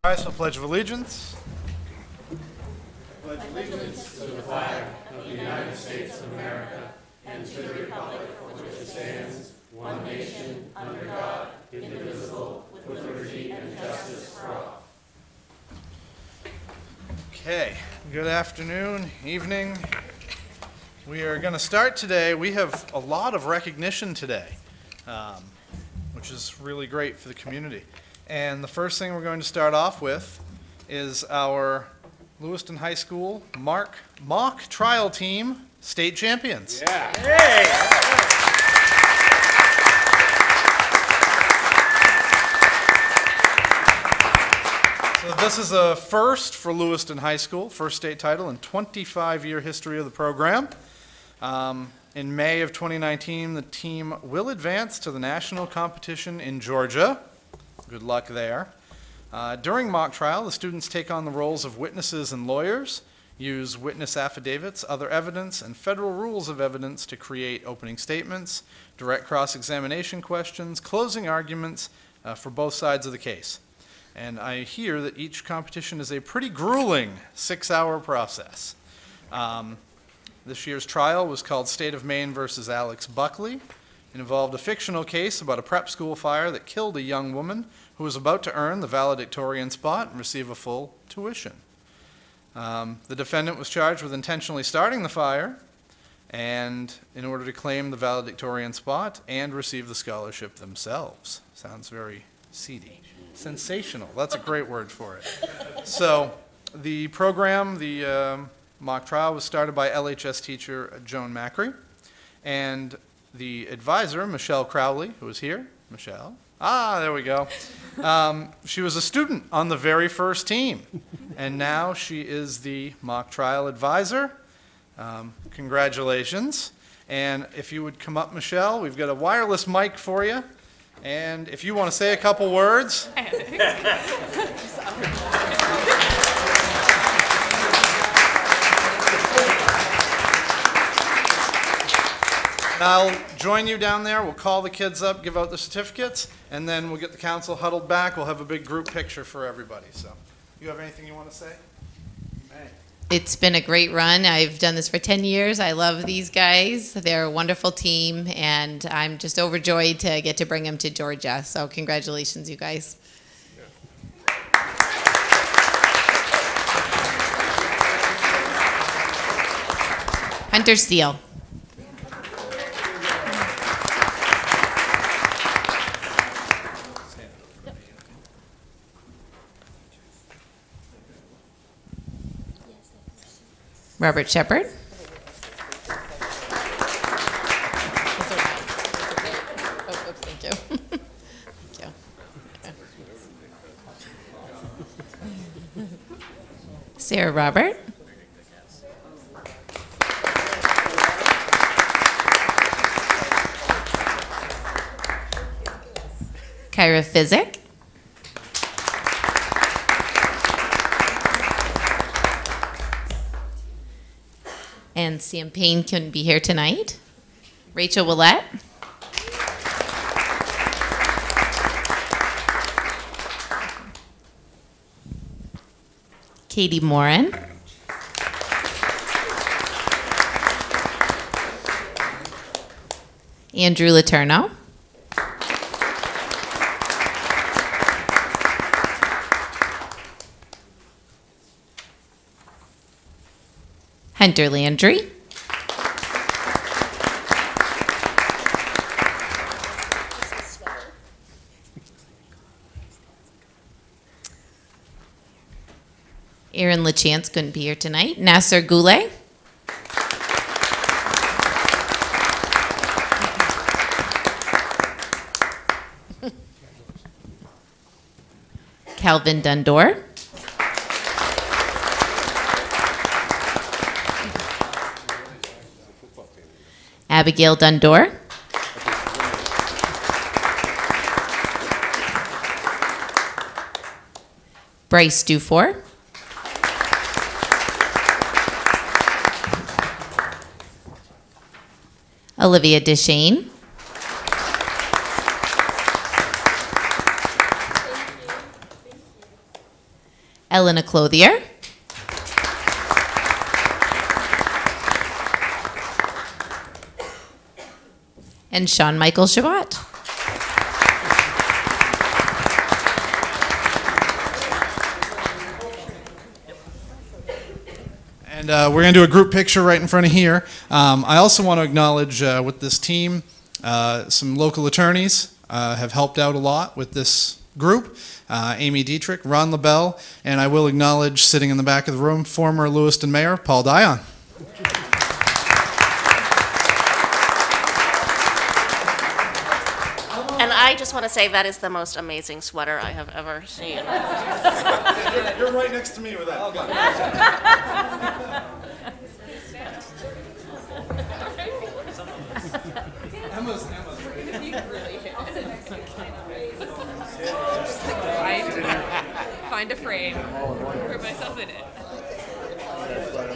Rise for Pledge of Allegiance. Pledge allegiance to the flag of the United States of America and to the republic for which it stands, one nation, under God, indivisible, with liberty and justice for all. Okay, good afternoon, evening. We are going to start today. We have a lot of recognition today, which is really great for the community. And the first thing we're going to start off with is our Lewiston High School mock trial team state champions. Yeah. Hey. So this is a first for Lewiston High School, first state title in 25-year history of the program. In May of 2019, the team will advance to the national competition in Georgia. Good luck there. During mock trial, the students take on the roles of witnesses and lawyers, use witness affidavits, other evidence, and federal rules of evidence to create opening statements, direct cross-examination questions, closing arguments for both sides of the case. And I hear that each competition is a pretty grueling 6-hour process. This year's trial was called State of Maine versus Alex Buckley. It involved a fictional case about a prep school fire that killed a young woman who was about to earn the valedictorian spot and receive a full tuition. The defendant was charged with intentionally starting the fire and in order to claim the valedictorian spot and receive the scholarship themselves. Sounds very seedy. Sensational. That's a great word for it. So the program, the mock trial, was started by LHS teacher Joan Macri, and the advisor, Michelle Crowley, who is here. Michelle. Ah, there we go. She was a student on the very first team, and now she is the mock trial advisor. Congratulations. And if you would come up, Michelle, we've got a wireless mic for you. And if you want to say a couple words. And I'll join you down there. We'll call the kids up, give out the certificates, and then we'll get the council huddled back. We'll have a big group picture for everybody. So, you have anything you want to say? It's been a great run. I've done this for 10 years. I love these guys. They're a wonderful team, and I'm just overjoyed to get to bring them to Georgia. So congratulations, you guys. Hunter Steele. Robert Shepard. Thank you. Thank you. Sarah Robert. Kyra Physic. And Sam Payne couldn't be here tonight. Rachel Willette. Katie Morin. Andrew Letourneau. Hunter Landry. Aaron LaChance couldn't be here tonight. Nasser Goulet. Calvin Dundor. Abigail Dundor. Bryce Dufour. Olivia Deshane. Elena Clothier. And Sean Michael Shabbat. And we're going to do a group picture right in front of here. I also want to acknowledge with this team, some local attorneys have helped out a lot with this group. Amy Dietrich, Ron LaBelle, and I will acknowledge, sitting in the back of the room, former Lewiston Mayor Paul Dion. And I just want to say that is the most amazing sweater I have ever seen. You're right next to me with that. Emma's Find a frame, put myself in it.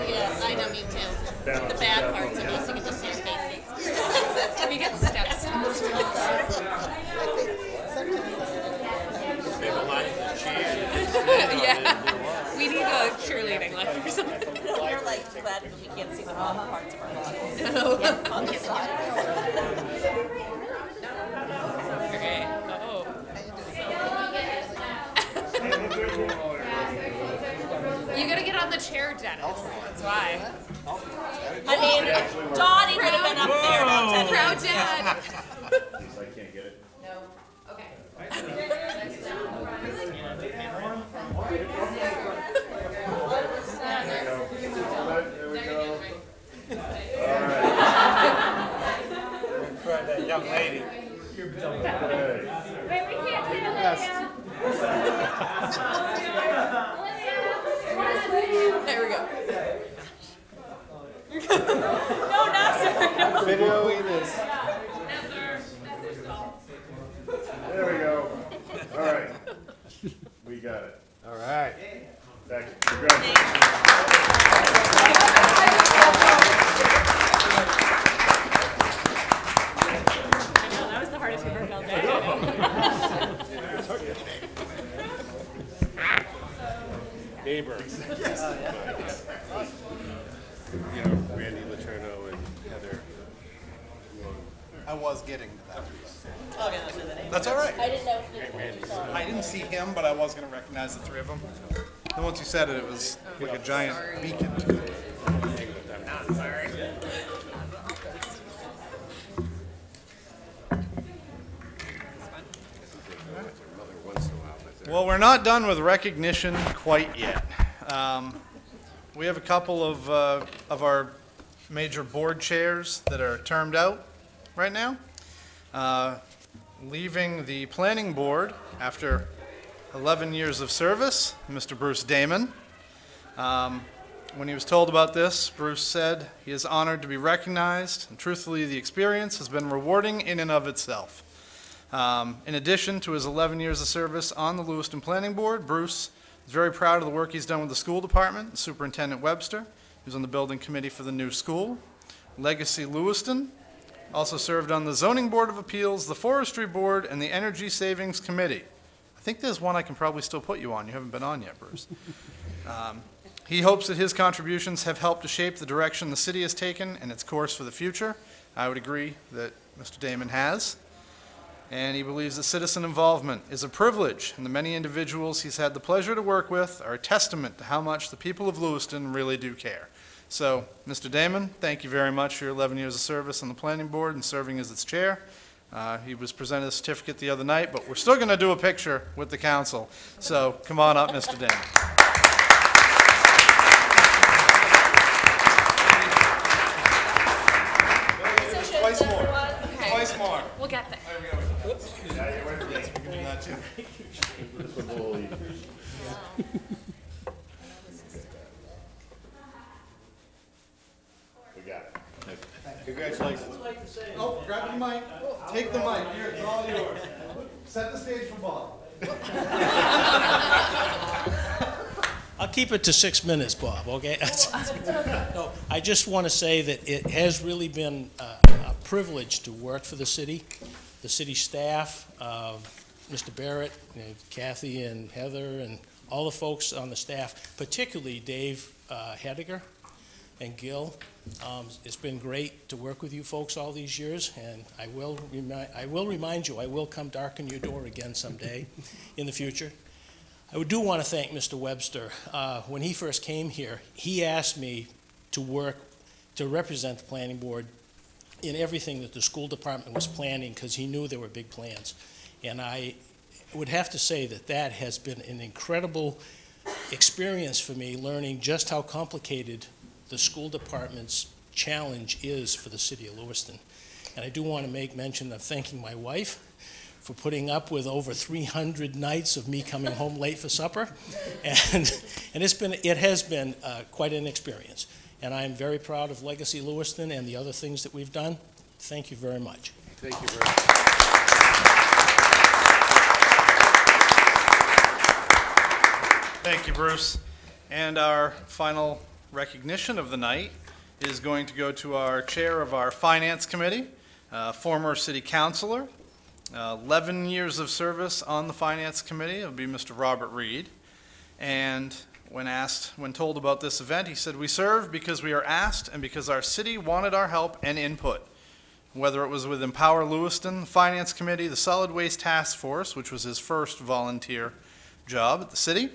Yeah, I know, me too. The bad parts of us, you can just see our faces. We get steps. Yeah, we need a cheerleading life or something. We're like glad because we can't see the wrong parts of our body. Okay. You gotta get on the chair, Dennis. That's why. I mean, Donnie could have been up there about 10 Proud minutes. dad. I can't get it. No. Okay. There we go. All right. Try that young lady. There we go. No, Nasser. Videoing this. There we go. All right. We got it. All right. Thank you. Congratulations. I know, that was the hardest we've ever felt day. Neighbors. You know, Randy Letourneau and Heather. I was getting to that. Oh, yeah, that's the name. That's all right. I didn't know if you saw. I didn't see him, but I was going to recognize the three of them. And once you said it, it was like a giant beacon. Sorry. Well, we're not done with recognition quite yet. We have a couple of our major board chairs that are termed out right now. Leaving the planning board after 11 years of service, Mr. Bruce Damon. When he was told about this, Bruce said he is honored to be recognized, and truthfully, the experience has been rewarding in and of itself. In addition to his 11 years of service on the Lewiston Planning Board, Bruce is very proud of the work he's done with the school department and Superintendent Webster. He was on the building committee for the new school. Legacy Lewiston also served on the Zoning Board of Appeals, the Forestry Board, and the Energy Savings Committee. I think there's one I can probably still put you on. You haven't been on yet, Bruce. He hopes that his contributions have helped to shape the direction the city has taken and its course for the future. I would agree that Mr. Damon has. And he believes that citizen involvement is a privilege, and the many individuals he's had the pleasure to work with are a testament to how much the people of Lewiston really do care. So, Mr. Damon, thank you very much for your 11 years of service on the planning board and serving as its chair. He was presented a certificate the other night, but we're still going to do a picture with the council. So, come on up, Mr. Damon. Twice more. Okay. Twice more. We'll get there. Yes, we can do that too. We got it. Congratulations. Oh, grab the mic. Take the mic. Here, it's all yours. Set the stage for Bob. I'll keep it to 6 minutes, Bob, okay? No, I just want to say that it has really been a privilege to work for the city staff, Mr. Barrett, Kathy and Heather and all the folks on the staff, particularly Dave Hediger and Gil. It's been great to work with you folks all these years, and I will remind you, I will come darken your door again someday in the future. I do want to thank Mr. Webster. When he first came here, he asked me to represent the planning board in everything that the school department was planning, because he knew there were big plans. And I would have to say that that has been an incredible experience for me, learning just how complicated the school department's challenge is for the city of Lewiston. And I do want to make mention of thanking my wife for putting up with over 300 nights of me coming home late for supper. And it has been quite an experience. And I am very proud of Legacy Lewiston and the other things that we've done. Thank you very much. Thank you very much. Thank you, Bruce. And our final recognition of the night is going to go to our chair of our Finance Committee, former City Councilor, 11 years of service on the Finance Committee. It'll be Mr. Robert Reed. And when told about this event, he said, "We serve because we are asked and because our city wanted our help and input. Whether it was with Empower Lewiston, the Finance Committee, the Solid Waste Task Force," which was his first volunteer job at the city,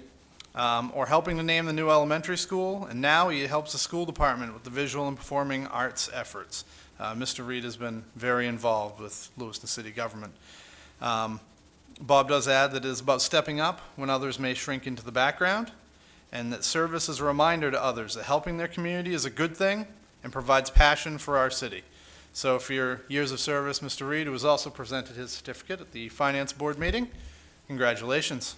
or helping to name the new elementary school, and now he helps the school department with the visual and performing arts efforts. Mr. Reed has been very involved with Lewiston City Government. Bob does add that it is about stepping up when others may shrink into the background, and that service is a reminder to others that helping their community is a good thing and provides passion for our city. So for your years of service, Mr. Reed, who was also presented his certificate at the Finance Board meeting, congratulations.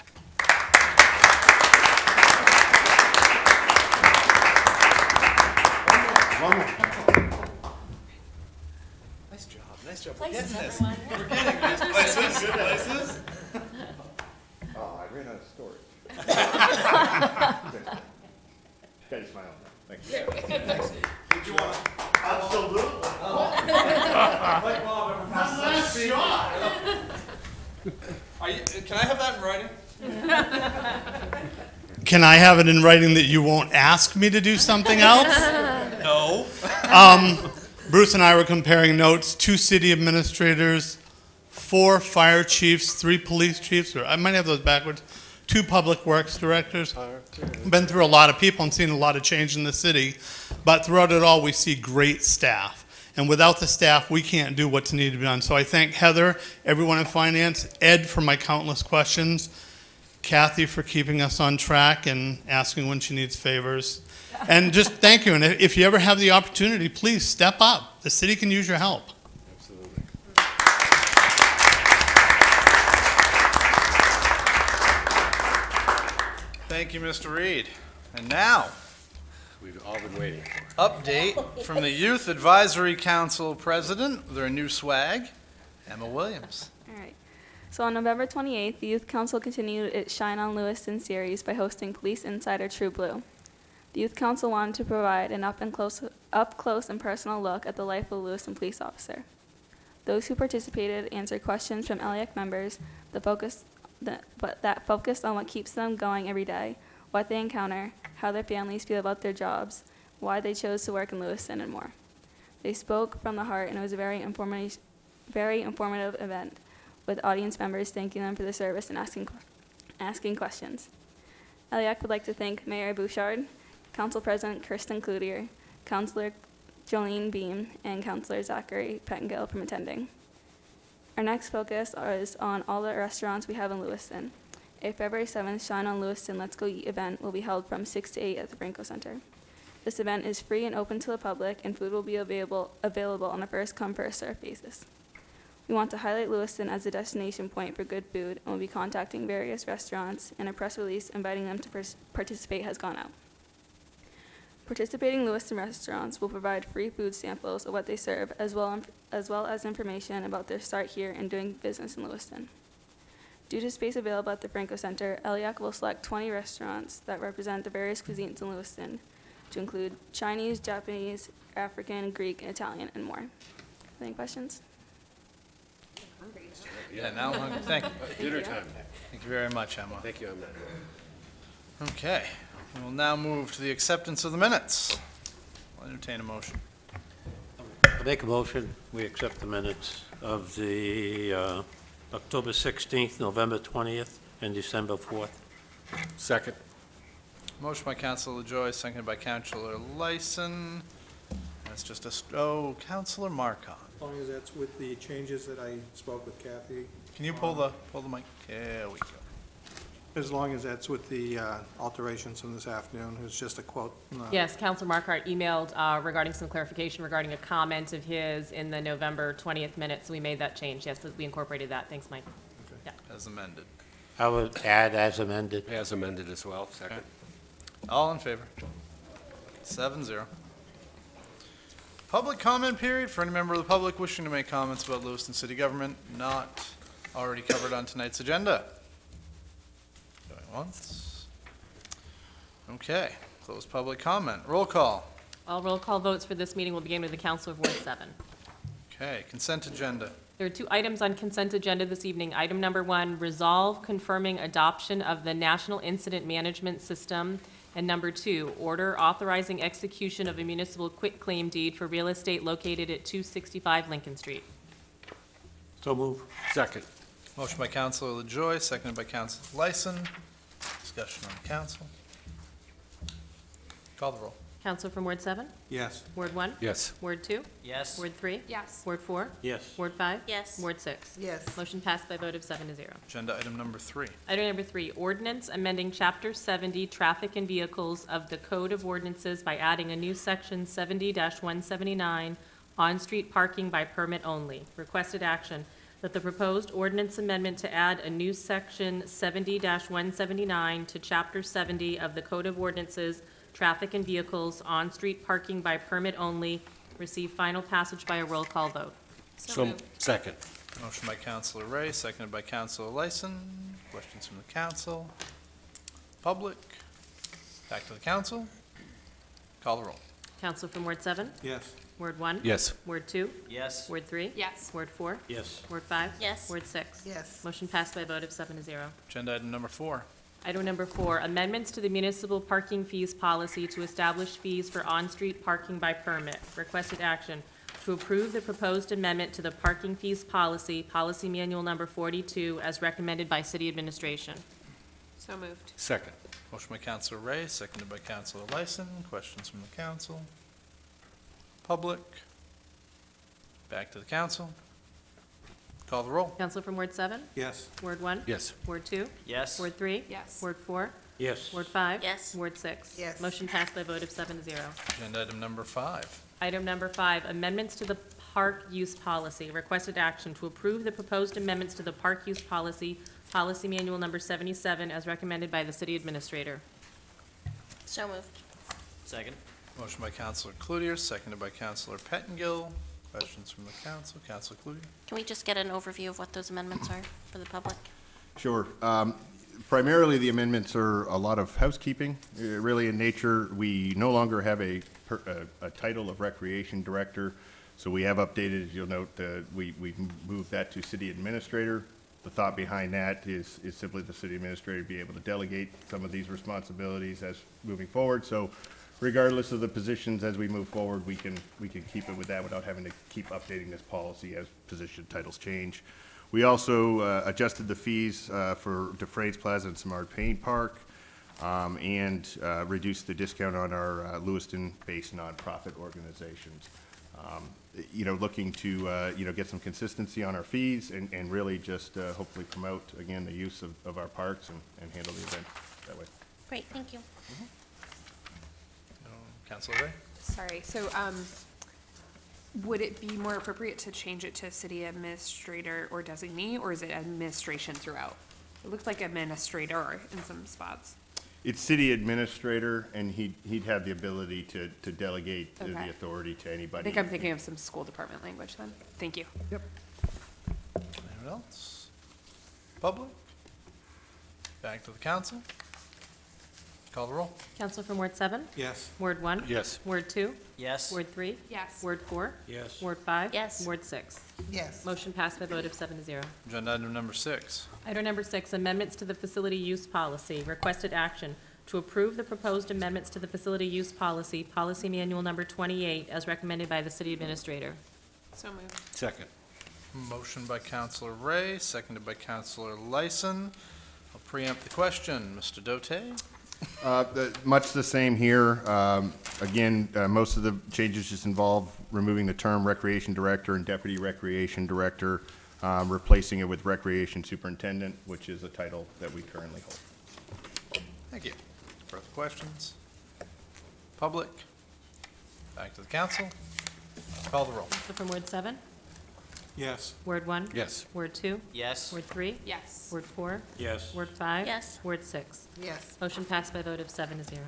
Nice job. Nice job. We're getting this. We're getting these places. Good places. Oh, I ran out of storage. Okay, smile. Thank you. Did you want to? Absolutely. Like Bob ever passes that shot. Can I have that in writing? Can I have it in writing that you won't ask me to do something else? No. Bruce and I were comparing notes, 2 city administrators, 4 fire chiefs, 3 police chiefs, or I might have those backwards, 2 public works directors. Been through a lot of people and seen a lot of change in the city, but throughout it all we see great staff. And without the staff, we can't do what's needed to be done. So I thank Heather, everyone in finance, Ed for my countless questions, Kathy for keeping us on track and asking when she needs favors. And just thank you. And if you ever have the opportunity, please step up. The city can use your help. Absolutely. Thank you, Mr. Reed. And now, We've all been waiting for. update from the Youth Advisory Council President with their new swag, Emma Williams. All right. So on November 28th, the Youth Council continued its Shine on Lewiston series by hosting Police Insider True Blue. The Youth Council wanted to provide an up close and personal look at the life of a Lewiston police officer. Those who participated answered questions from LEAC members that focused on what keeps them going every day, what they encounter, how their families feel about their jobs, why they chose to work in Lewiston, and more. They spoke from the heart, and it was a very informative event, with audience members thanking them for the service and asking questions. LEAC would like to thank Mayor Bouchard, Council President Kirsten Cloutier, Councilor Jolene Beam, and Councilor Zachary Pettengill from attending. Our next focus is on all the restaurants we have in Lewiston. A February 7th Shine on Lewiston Let's Go Eat event will be held from 6 to 8 at the Franco Center. This event is free and open to the public, and food will be available on a first-come, first-served basis. We want to highlight Lewiston as a destination point for good food, and will be contacting various restaurants, and a press release inviting them to participate has gone out. Participating Lewiston restaurants will provide free food samples of what they serve, as well as information about their start here and doing business in Lewiston. Due to space available at the Franco Center, LEAC will select 20 restaurants that represent the various cuisines in Lewiston, to include Chinese, Japanese, African, Greek, Italian, and more. Any questions? Yeah, now, thank you. Dinner time. Thank you very much, Emma. Thank you, Emma. Okay, we will now move to the acceptance of the minutes. I'll entertain a motion. I make a motion, we accept the minutes of the October 16th, November 20th, and December 4th. Second. Motion by Councilor LaJoy, seconded by Councilor Lyson. That's just a, Councilor Marcon. As long as that's with the changes that I spoke with Kathy. Can you pull the mic? There we go. As long as that's with the alterations from this afternoon, it was just a quote. Yes, Councilor Markart emailed regarding some clarification regarding a comment of his in the November 20th minutes. So we made that change. Yes, we incorporated that. Thanks, Mike. Okay. Yeah. As amended. I would add as amended. As amended as well, second. All in favor? 7-0. Public comment period for any member of the public wishing to make comments about Lewiston City Government not already covered on tonight's agenda. Going once. Okay, close public comment. Roll call. All roll call votes for this meeting will begin with the Council of Ward 7. Okay, consent agenda. There are 2 items on consent agenda this evening. Item number 1, resolve confirming adoption of the National Incident Management System. And number 2, order authorizing execution of a municipal quitclaim deed for real estate located at 265 Lincoln Street. So move. Second. Motion by Councilor LaJoy, seconded by Councilor Lyson. Discussion on the council. Call the roll. Councilor from Ward 7? Yes. Ward 1? Yes. Ward 2? Yes. Ward 3? Yes. Ward 4? Yes. Ward 5? Yes. Ward 6? Yes. Motion passed by a vote of 7-0. Agenda item number 3. Item number 3, ordinance amending Chapter 70, Traffic and Vehicles of the Code of Ordinances by adding a new section 70-179, on-street parking by permit only. Requested action, that the proposed ordinance amendment to add a new section 70-179 to Chapter 70 of the Code of Ordinances, Traffic and Vehicles, on-street parking by permit only, receive final passage by a roll call vote. So moved. Second. Motion by Councilor Ray, seconded by Councilor Lyson. Questions from the council? Public? Back to the council. Call the roll. Council from Ward 7? Yes. Ward 1? Yes. Ward 2? Yes. Ward 3? Yes. Ward 4? Yes. Ward 5? Yes. Ward 6? Yes. Motion passed by a vote of 7-0. Agenda item number 4. Item number 4, amendments to the municipal parking fees policy to establish fees for on-street parking by permit. Requested action, to approve the proposed amendment to the parking fees policy, policy manual number 42, as recommended by city administration. So moved. Second. Motion by Councilor Ray, seconded by Councilor Lyson. Questions from the council? Public? Back to the council. Call the roll. Council from Ward 7? Yes. Ward 1? Yes. Ward 2? Yes. Ward 3? Yes. Ward 4? Yes. Ward 5? Yes. Ward 6? Yes. Motion passed by a vote of 7-0. Agenda item number 5. Item number 5, amendments to the park use policy. Requested action to approve the proposed amendments to the park use policy, policy manual number 77, as recommended by the city administrator. So moved. Second. Motion by Councilor Cloutier, seconded by Councilor Pettingill. Questions from the council? Councilor Cloutier. Can we just get an overview of what those amendments are for the public? Sure. Primarily, the amendments are a lot of housekeeping, really in nature. We no longer have a title of recreation director, so we have updated, as you'll note, we've moved that to city administrator. The thought behind that is simply the city administrator be able to delegate some of these responsibilities as moving forward. So regardless of the positions as we move forward, we can keep it with that without having to keep updating this policy as position titles change. We also adjusted the fees for DeFrays Plaza and Samard Payne Park, and reduced the discount on our Lewiston-based nonprofit organizations. Looking to get some consistency on our fees and really just hopefully promote again the use of our parks and handle the event that way. Great, thank you. Councilor Ray. Sorry, so, would it be more appropriate to change it to city administrator or designee, or is it administration throughout? It looks like administrator in some spots. It's city administrator, and he'd have the ability to delegate the Okay. authority to anybody. I think I'm thinking of some school department language then. Thank you. Yep. Anyone else? Public? Back to the council. Call the roll. Council from Ward 7? Yes. Ward 1? Yes. Ward 2? Yes. Ward 3? Yes. Ward 4? Yes. Ward 5? Yes. Ward 6? Yes. Motion passed by a vote of 7-0. Agenda item number 6. Item number 6, amendments to the facility use policy. Requested action to approve the proposed amendments to the facility use policy, policy manual number 28, as recommended by the city administrator. So moved. Second. Motion by Counselor Ray, seconded by Counselor Lyson. I'll preempt the question. Mr. Dote? Much the same here. Again, most of the changes just involve removing the term recreation director and deputy recreation director, replacing it with recreation superintendent, which is a title that we currently hold. Thank you. Further questions? Public? Back to the council. Call the roll. Counselor from Ward 7? Yes. Ward 1? Yes. Ward 2? Yes. Ward 3? Yes. Ward 4? Yes. Ward 5? Yes. Ward 6? Yes. Motion passed by a vote of 7-0.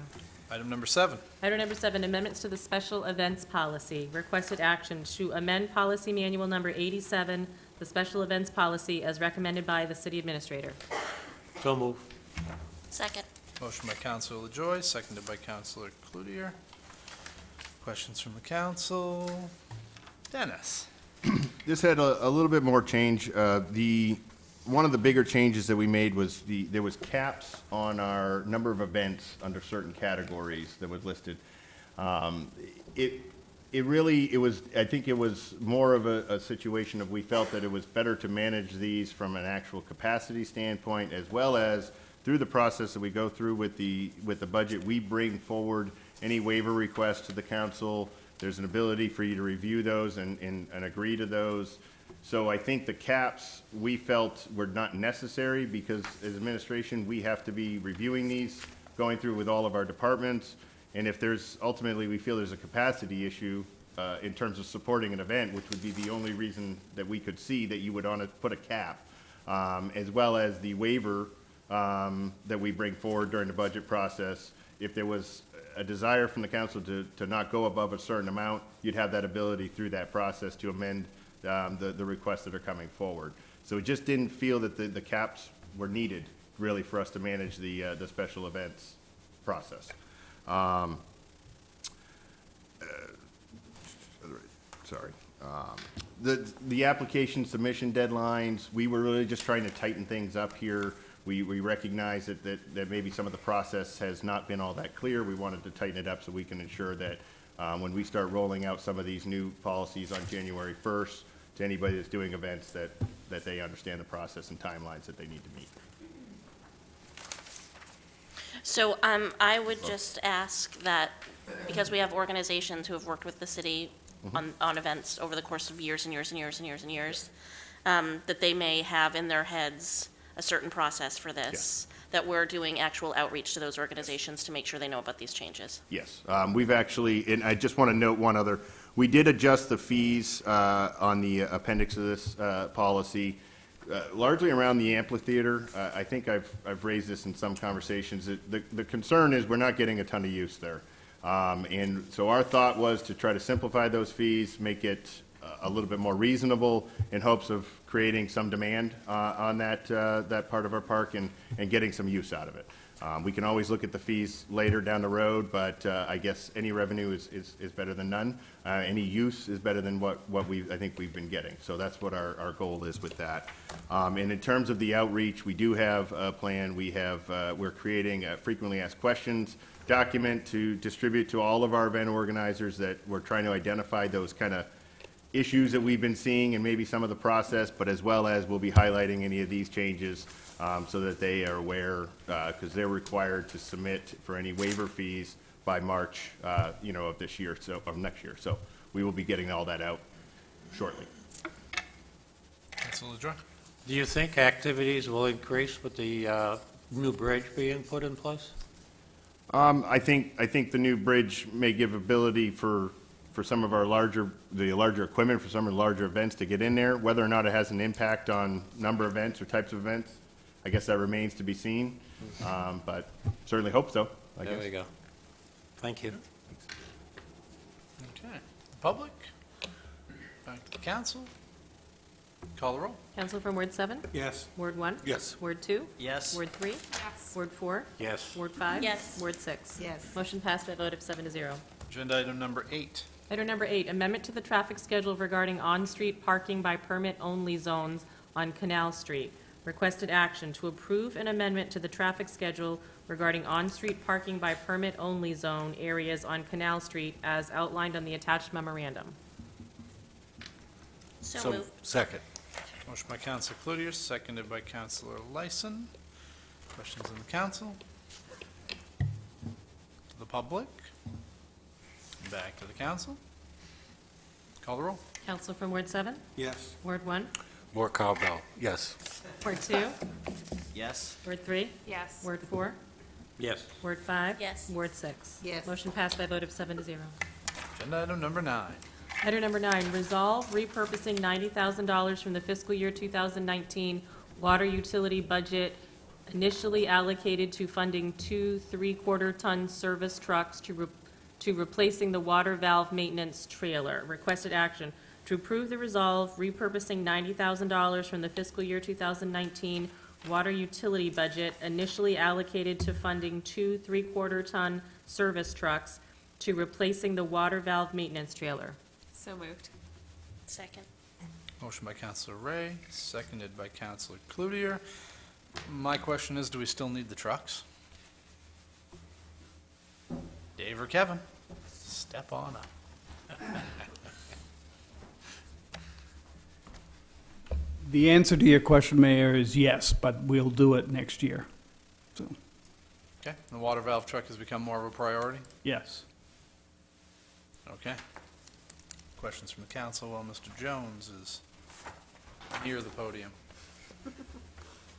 Item number 7. Item number 7, amendments to the special events policy. Requested action to amend policy manual number 87, the special events policy, as recommended by the city administrator. So move. Second. Motion by Counselor LaJoy, seconded by Counselor Cloutier. Questions from the council? Dennis? This had a little bit more change. One of the bigger changes that we made was there was caps on our number of events under certain categories that was listed. I think it was more of a situation of we felt that it was better to manage these from an actual capacity standpoint, as well as through the process that we go through with the budget, we bring forward any waiver requests to the council. There's an ability for you to review those and agree to those. So I think the caps we felt were not necessary because as administration, we have to be reviewing these, going through with all of our departments. And if there's, ultimately, we feel there's a capacity issue in terms of supporting an event, which would be the only reason that we could see that you would want to put a cap, as well as the waiver that we bring forward during the budget process. If there was a desire from the council to not go above a certain amount, you'd have that ability through that process to amend the requests that are coming forward. So it just didn't feel that the caps were needed really for us to manage the special events process. The application submission deadlines, we were really just trying to tighten things up here. We recognize that maybe some of the process has not been all that clear. We wanted to tighten it up so we can ensure that when we start rolling out some of these new policies on January 1st to anybody that's doing events that they understand the process and timelines that they need to meet. So I would just ask that, because we have organizations who have worked with the city on events over the course of years and years and years and years and years, that they may have in their heads a certain process for this, that we're doing actual outreach to those organizations to make sure they know about these changes. Yes, we've actually, and I just want to note one other, we did adjust the fees on the appendix of this policy, largely around the amphitheater. I think I've raised this in some conversations. The concern is we're not getting a ton of use there. And so our thought was to try to simplify those fees, make it a little bit more reasonable in hopes of creating some demand on that part of our park and getting some use out of it. We can always look at the fees later down the road, but I guess any revenue is better than none. Any use is better than what I think we've been getting. So that's what our goal is with that. And in terms of the outreach, we do have a plan. We're creating a frequently asked questions document to distribute to all of our event organizers that we're trying to identify those kind of issues that we've been seeing and maybe some of the process, but as well as we'll be highlighting any of these changes so that they are aware, because they're required to submit for any waiver fees by March, of this year, of next year. So we will be getting all that out shortly. Councilor LaJoy? Do you think activities will increase with the new bridge being put in place? I think the new bridge may give ability for some of our larger equipment, for some of the larger events to get in there. Whether or not it has an impact on number of events or types of events, I guess that remains to be seen. But certainly hope so. There we go. Thank you. Okay. Public? Back to the council. Call the roll. Counselor from Ward 7? Yes. Ward 1? Yes. Ward 2? Yes. Ward 3? Yes. Ward 4? Yes. Ward 5? Yes. Ward 6? Yes. Motion passed by a vote of 7-0. Agenda item number 8. Item number 8, amendment to the traffic schedule regarding on-street parking by permit-only zones on Canal Street. Requested action to approve an amendment to the traffic schedule regarding on-street parking by permit-only zone areas on Canal Street as outlined on the attached memorandum. So moved. Second. Motion by Councilor Cloutier, seconded by Councilor Lyson. Questions in the council? To the public? Back to the council. Call the roll. Council from Ward 7? Yes. Ward 1? More cowbell. Yes. Ward 2? Yes. Ward 3? Yes. Word 4? Yes. Word 5? Yes. Word 6? Yes. Motion passed by a vote of 7-0. Agenda item number 9. Item number 9, resolve repurposing $90,000 from the fiscal year 2019 water utility budget initially allocated to funding 2 3/4-ton service trucks to replacing the water valve maintenance trailer. Requested action to approve the resolve repurposing $90,000 from the fiscal year 2019 water utility budget initially allocated to funding 2 3/4-ton service trucks to replacing the water valve maintenance trailer. So moved. Second. Motion by Councilor Ray, seconded by Councilor Cloutier. My question is, do we still need the trucks? Dave or Kevin? Step on up. The answer to your question, Mayor, is yes, but we'll do it next year. So, Okay, the water valve truck has become more of a priority? yes. Okay. Questions from the council while Mr. Jones is near the podium,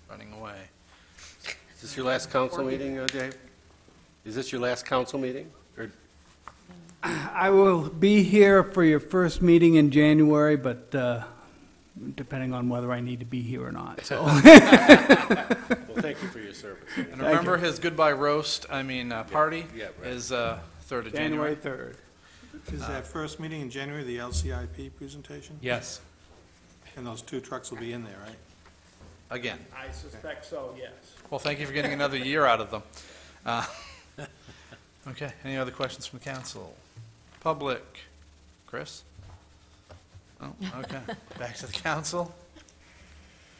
running away. Is this your last council meeting, Dave? Is this your last council meeting? Or I will be here for your first meeting in January, but depending on whether I need to be here or not, so. Well, thank you for your service. And remember his goodbye roast, party yeah, right. is 3rd of January. January 3rd. Is that first meeting in January, the LCIP presentation? Yes. And those 2 trucks will be in there, right? Again. I suspect so, yes. Well, thank you for getting another year out of them. Okay, any other questions from the council? Public? Chris? Oh, okay. Back to the council.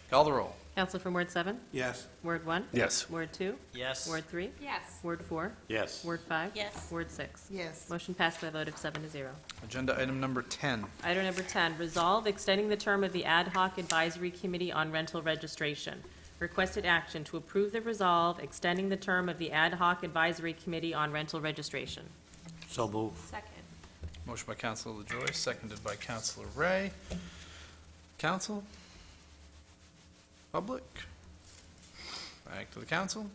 Call the roll. Council from Ward 7? Yes. Word 1? Yes. Word 2? Yes. Word 3? Yes. Word 4? Yes. Word 5? Yes. Word 6? Yes. Motion passed by a vote of 7-0. Agenda item number 10. Item number 10, resolve extending the term of the Ad hoc Advisory Committee on Rental Registration. Requested action to approve the resolve extending the term of the Ad hoc Advisory Committee on Rental Registration. So move. Second. Motion by Councilor LaJoy, seconded by Councilor Ray. Council? Public? Back to the council.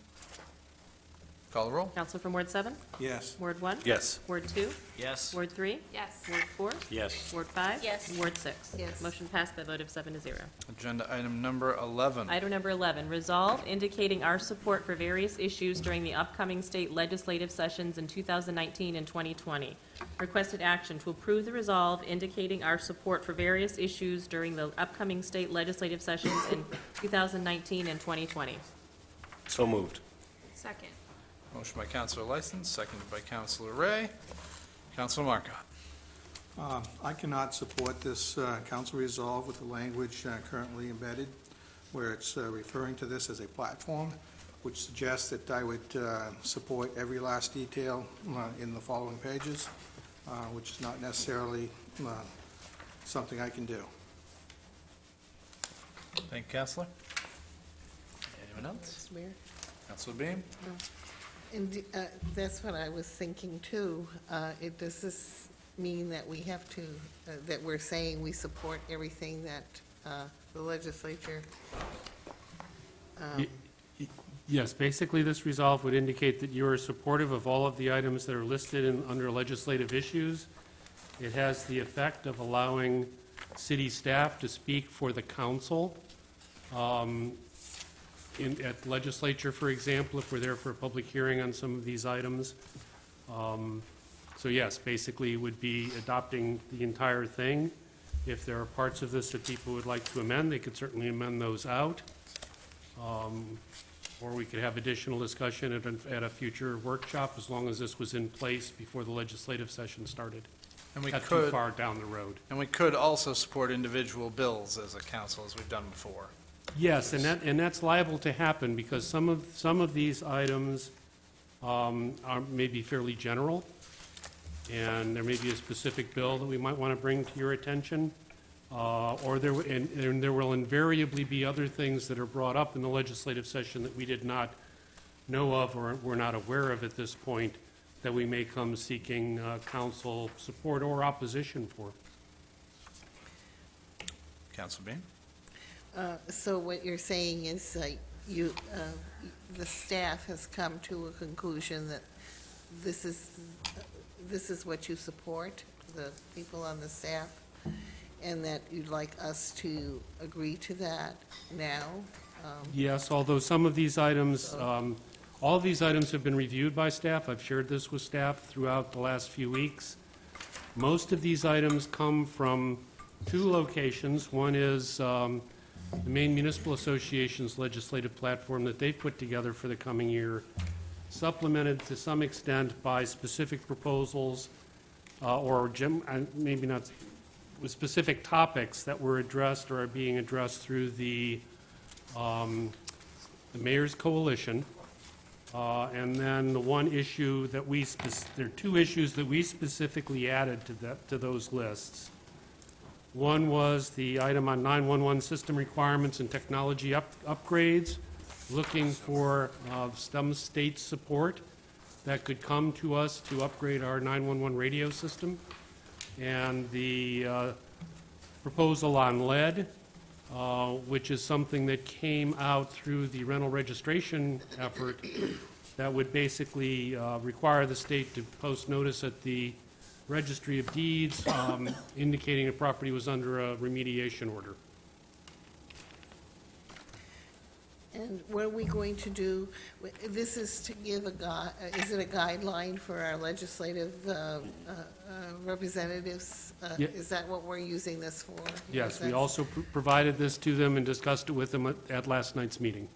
Call the roll. Council from Ward 7? Yes. Word 1? Yes. Word 2? Yes. Word 3? Yes. Word 4? Yes. Word 5? Yes. Word 6? Yes. Motion passed by a vote of 7-0. Agenda item number 11. Item number 11, resolve indicating our support for various issues during the upcoming state legislative sessions in 2019 and 2020. Requested action to approve the resolve indicating our support for various issues during the upcoming state legislative sessions in 2019 and 2020. So moved. Second. Motion by Councilor Lyson, seconded by Councilor Ray. Councilor Marcotte. I cannot support this council resolve with the language currently embedded, where it's referring to this as a platform, which suggests that I would support every last detail in the following pages, which is not necessarily something I can do. Thank you, Councilor. Anyone else? That's weird. Councilor Beam? And that's what I was thinking too. Does this mean that we have to, that we're saying we support everything that the legislature? Yes, basically this resolve would indicate that you are supportive of all of the items that are listed under legislative issues. It has the effect of allowing city staff to speak for the council. At legislature, for example, if we're there for a public hearing on some of these items. So yes, basically it would be adopting the entire thing. If there are parts of this that people would like to amend, they could certainly amend those out. Or we could have additional discussion at a future workshop, as long as this was in place before the legislative session started. And we Not could, too far down the road. and we could also support individual bills as a council, as we've done before. Yes, and that's liable to happen because some of these items are maybe fairly general, and there may be a specific bill that we might want to bring to your attention, or there will invariably be other things that are brought up in the legislative session that we did not know of or were not aware of at this point that we may come seeking council support or opposition for. Council Bean? So what you're saying is the staff has come to a conclusion that this is what you support, the people on the staff, and that you'd like us to agree to that now? Yes, although some of these items, all of these items have been reviewed by staff. I've shared this with staff throughout the last few weeks. Most of these items come from two locations. One is the Maine Municipal Association's legislative platform that they've put together for the coming year, supplemented to some extent by specific proposals or maybe not with specific topics that were addressed or are being addressed through the Mayor's Coalition. And then the one issue that there are two issues that we specifically added to those lists. One was the item on 911 system requirements and technology upgrades, looking for some state support that could come to us to upgrade our 911 radio system. And the proposal on lead, which is something that came out through the rental registration effort that would basically require the state to post notice at the Registry of Deeds indicating a property was under a remediation order. And what are we going to do? This is to give is it a guideline for our legislative representatives? Yeah. Is that what we're using this for? Yes, we also provided this to them and discussed it with them at last night's meeting.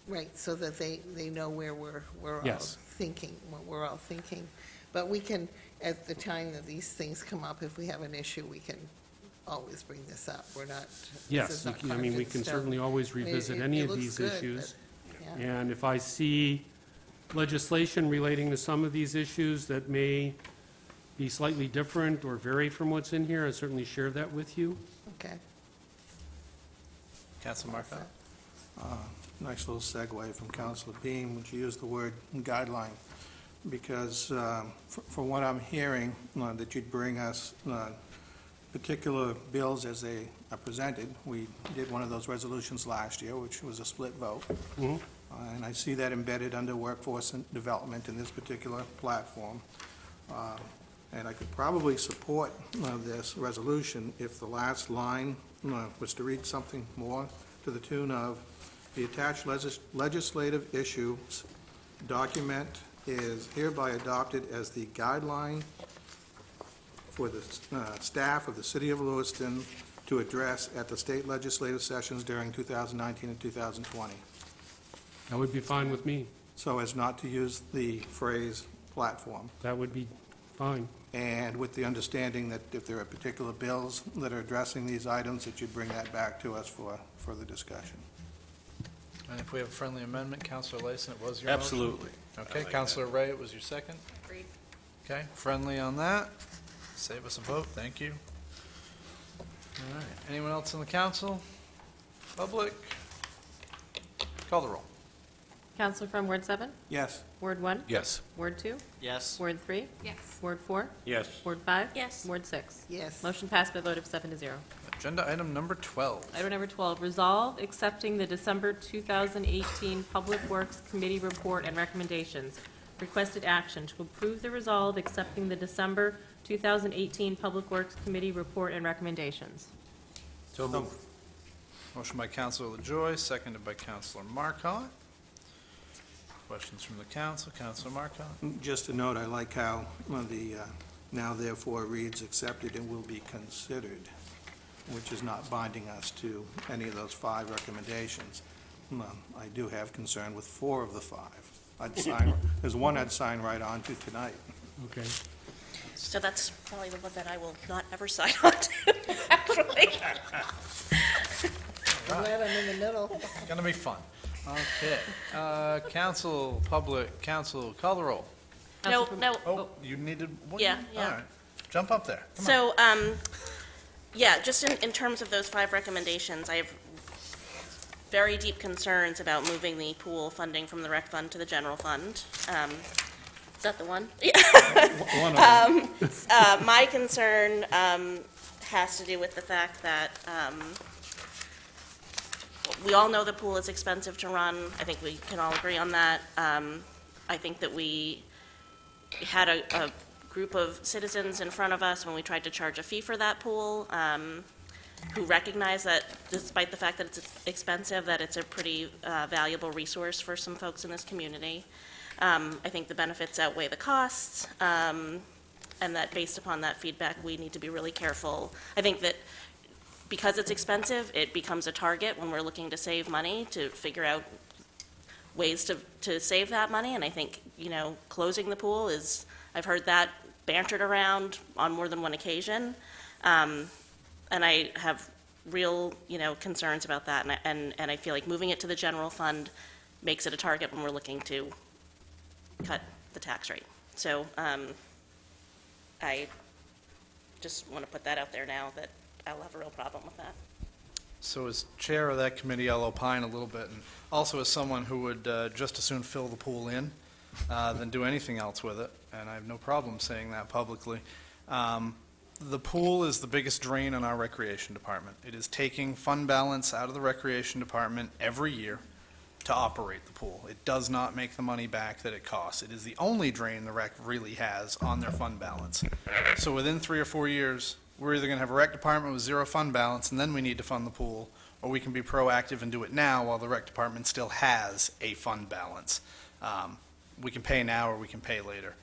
Right, so that they know where we're all Yes. thinking, what we're all thinking. But we can, at the time that these things come up, if we have an issue, we can always bring this up. We're not. Yes, I mean, we can certainly always revisit any of these issues. But, yeah. And if I see legislation relating to some of these issues that may be slightly different or vary from what's in here, I'll certainly share that with you. Okay. Council Marcotte? Nice little segue from Councilor Beam, which you used the word guideline, because from what I'm hearing, that you'd bring us particular bills as they are presented. We did one of those resolutions last year, which was a split vote. Mm-hmm. And I see that embedded under workforce and development in this particular platform. And I could probably support this resolution if the last line was to read something more to the tune of, the attached legislative issues document is hereby adopted as the guideline for the staff of the City of Lewiston to address at the state legislative sessions during 2019 and 2020. That would be fine with me. So as not to use the phrase platform. That would be fine. And with the understanding that if there are particular bills that are addressing these items, that you bring that back to us for further discussion. And if we have a friendly amendment, Councilor Layson, it was your Absolutely. motion? Okay, Councilor Ray, it was your second? Agreed. Okay, friendly on that. Save us a vote, thank you. All right, anyone else in the council? Public? Call the roll. Counselor from Ward 7? Yes. Ward 1? Yes. Ward 2? Yes. Ward 3? Yes. Ward 4? Yes. Ward 5? Yes. Ward 6? Yes. Motion passed by a vote of 7-0. Agenda item number 12. Item number 12, resolve accepting the December 2018 Public Works Committee report and recommendations. Requested action to approve the resolve accepting the December 2018 Public Works Committee report and recommendations. So moved. Motion by Councilor LaJoy, seconded by Councilor Marcotte. Questions from the council? Councilor Marcotte? Just a note, I like how the now therefore reads accepted and will be considered, which is not binding us to any of those 5 recommendations. I do have concern with 4 of the 5. There's one I'd sign right on to tonight. Okay. So that's probably the one that I will not ever sign on to, actually. I'm glad I'm in the middle. It's gonna be fun. Okay. Council, public, council, call the roll. No, no. Oh, you needed one? Yeah, yeah. All right. Jump up there. Come on. So, yeah, just in terms of those 5 recommendations, I have very deep concerns about moving the pool funding from the rec fund to the general fund. Is that the one? Yeah. One of them. My concern has to do with the fact that we all know the pool is expensive to run. I think we can all agree on that. I think that we had a group of citizens in front of us when we tried to charge a fee for that pool, who recognize that despite the fact that it's expensive, that it's a pretty valuable resource for some folks in this community. I think the benefits outweigh the costs, and that based upon that feedback, we need to be really careful. I think that because it's expensive, it becomes a target when we're looking to save money, to figure out ways to save that money. And I think, you know, closing the pool is, I've heard that bantered around on more than one occasion. And I have real, you know, concerns about that. And I feel like moving it to the general fund makes it a target when we're looking to cut the tax rate. So I just want to put that out there now, that I'll have a real problem with that. So as chair of that committee, I'll opine a little bit, and also as someone who would just as soon fill the pool in than do anything else with it, and I have no problem saying that publicly. The pool is the biggest drain on our recreation department. It is taking fund balance out of the recreation department every year to operate the pool. It does not make the money back that it costs. It is the only drain the rec really has on their fund balance. So within 3 or 4 years, we're either going to have a rec department with 0 fund balance, and then we need to fund the pool, or we can be proactive and do it now while the rec department still has a fund balance. We can pay now or we can pay later.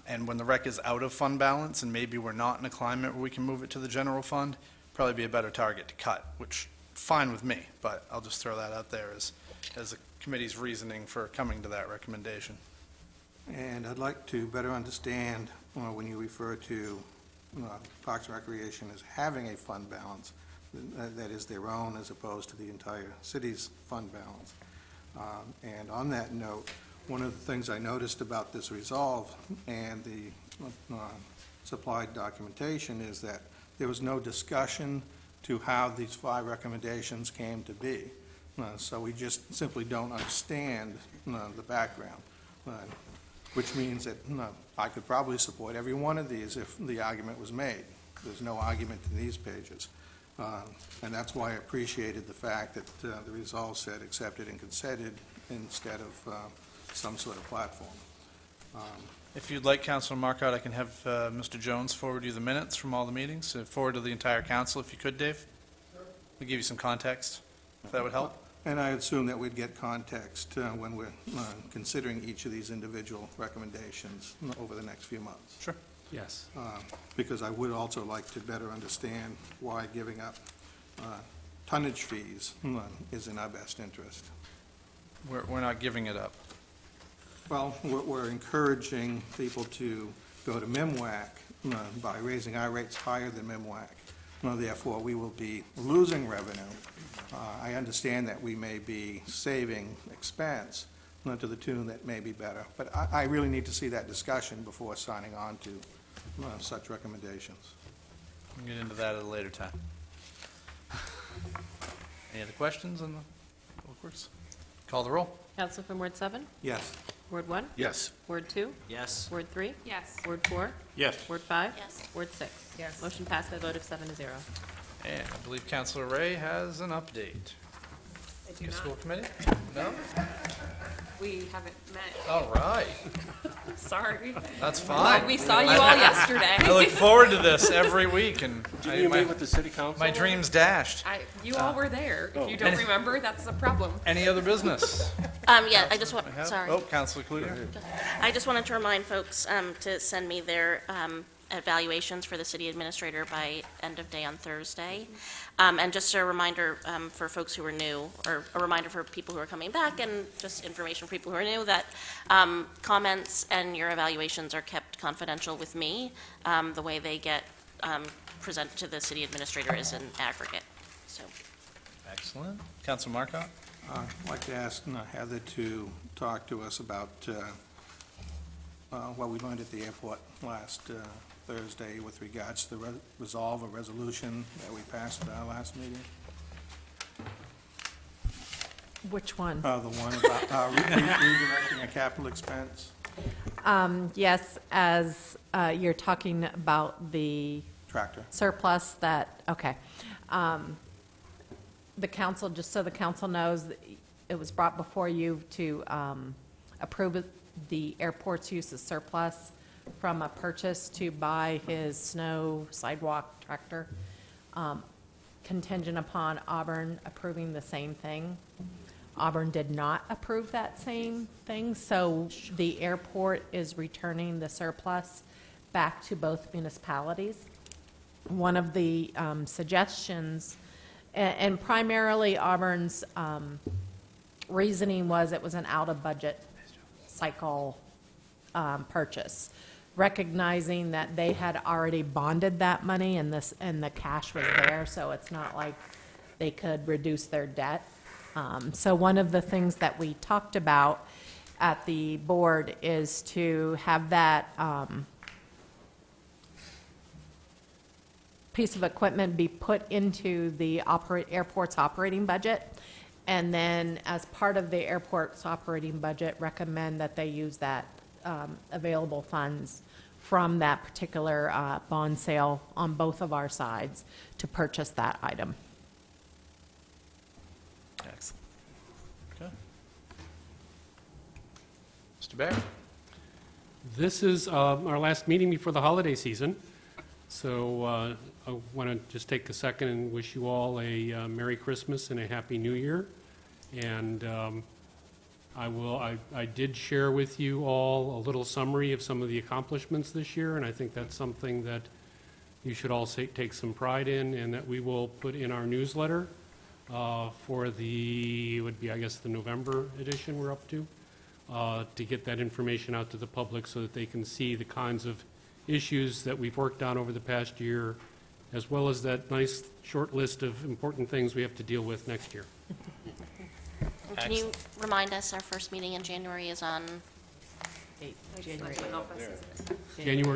And when the rec is out of fund balance, and maybe we're not in a climate where we can move it to the general fund, probably be a better target to cut, which, fine with me, but I'll just throw that out there as the committee's reasoning for coming to that recommendation. And I'd like to better understand when you refer to Parks and Recreation as having a fund balance that is their own as opposed to the entire city's fund balance. And on that note, one of the things I noticed about this resolve and the supplied documentation is that there was no discussion to how these 5 recommendations came to be. So we just simply don't understand the background, which means that I could probably support every one of these if the argument was made. There's no argument in these pages. And that's why I appreciated the fact that the resolve said accepted and consented instead of some sort of platform. If you'd like, Councilor Marcotte, I can have Mr. Jones forward you the minutes from all the meetings, forward to the entire council if you could, Dave. We'll give you some context, if that would help. And I assume that we'd get context when we're considering each of these individual recommendations over the next few months. Sure. Yes. Because I would also like to better understand why giving up tonnage fees is in our best interest. We're not giving it up. Well, we're encouraging people to go to MIMWAC by raising our rates higher than MIMWAC. Therefore, we will be losing revenue. I understand that we may be saving expense to the tune that may be better, but I really need to see that discussion before signing on to such recommendations. We'll get into that at a later time. Any other questions on the public works? Call the roll. Council from Ward 7? Yes. Ward 1? Yes. Ward 2? Yes. Ward 3? Yes. Ward 4? Yes. Ward 5? Yes. Ward 6? Yes. Motion passed by a vote of 7-0. And I believe Councilor Ray has an update. I do School not. committee? No? We haven't met. All right. Sorry. That's fine. We saw you all yesterday. I look forward to this every week, and Didn't you meet with the city council? my dream's dashed. You all were there. If you don't Any- remember, that's a problem. Any other business? Yeah, I just want, sorry. Oh, Councilor Cludier. I just wanted to remind folks to send me their evaluations for the city administrator by end of day on Thursday. And just a reminder for folks who are new, or a reminder for people who are coming back, and just information for people who are new, that comments and your evaluations are kept confidential with me. The way they get presented to the city administrator is an aggregate. So, Excellent. Council Marcotte? I'd like to ask Heather to talk to us about what we learned at the airport last Thursday with regards to the resolve or resolution that we passed at our last meeting. Which one? The one about redirecting a capital expense. Yes, as you're talking about the Tractor. surplus that, okay. The council, just so the council knows, it was brought before you to approve the airport's use of surplus from a purchase to buy his snow sidewalk tractor, contingent upon Auburn approving the same thing. Auburn did not approve that same thing, so the airport is returning the surplus back to both municipalities. One of the suggestions, and primarily Auburn's reasoning was it was an out-of-budget cycle purchase, recognizing that they had already bonded that money and the cash was there, so it's not like they could reduce their debt. So one of the things that we talked about at the board is to have that piece of equipment be put into the airport's operating budget, and then as part of the airport's operating budget, recommend that they use that available funds from that particular bond sale on both of our sides to purchase that item. Excellent. Okay. Mr. Bear? This is our last meeting before the holiday season, so I want to just take a second and wish you all a Merry Christmas and a Happy New Year. And I did share with you all a little summary of some of the accomplishments this year, and I think that's something that you should all take some pride in, and that we will put in our newsletter for the, would be, I guess, the November edition we're up to get that information out to the public so that they can see the kinds of issues that we've worked on over the past year, as well as that nice short list of important things we have to deal with next year. And can you remind us, our first meeting in January is on? January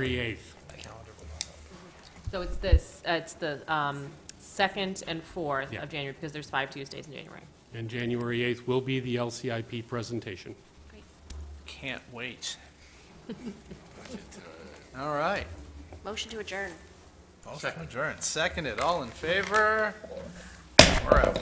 8th. So it's this, it's the 2nd and 4th Yeah. of January, because there's 5 Tuesdays in January. And January 8th will be the LCIP presentation. Can't wait. All right. Motion to adjourn. Motion adjourned. Seconded. All in favor? We're out.